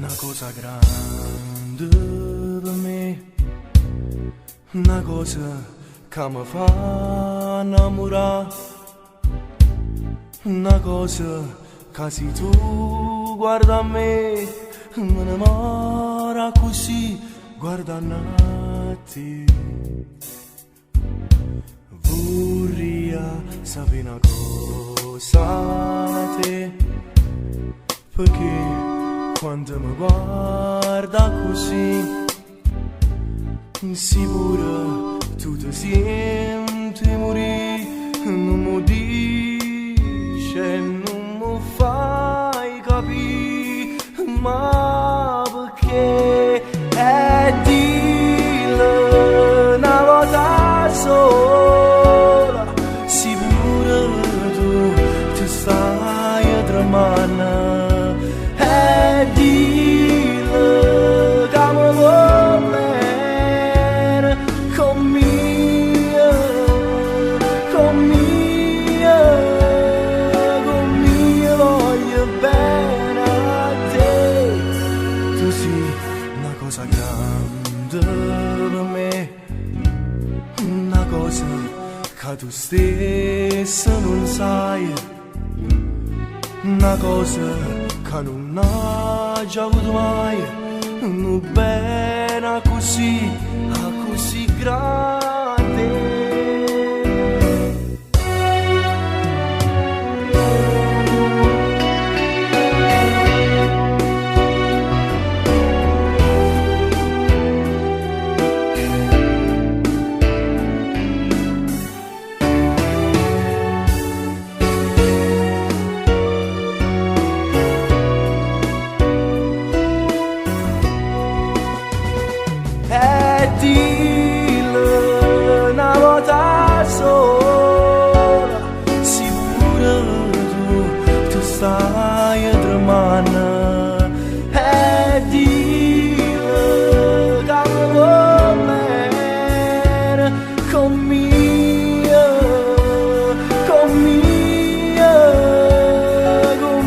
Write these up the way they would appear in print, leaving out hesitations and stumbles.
Una cosa grande per me, una cosa che mi fa innamorare, una cosa che se tu guarda a me, me ne mora così guardando a te. Vorrei sapere una cosa da te, perché quando mi guarda così, sicuro tu ti senti morire, non mi dice, non mi fai capire, ma perché è dillo una volta sola, sicuro tu ti stai tremando. Dillo che mi vuoi bene, con mia voglio bene a te. Tu sei una cosa grande per me, una cosa che tu stesso non sai, una cosa che non ha già avuto mai, non bene così grande. Dillo una volta sola, sicuro tu stai tremando. Dillo che mi vuoi bene, con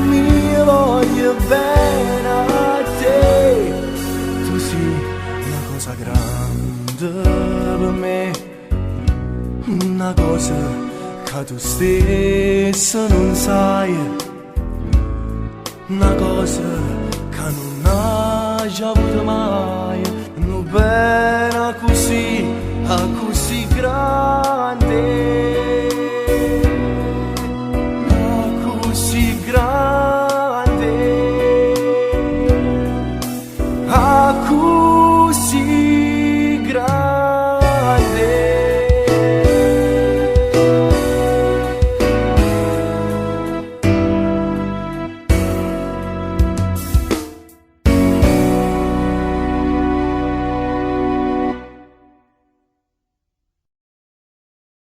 mia voglio bene a te. Tu sei una cosa grande per me, una cosa che tu stesso non sai, una cosa che non hai già avuto mai, non bene così grande.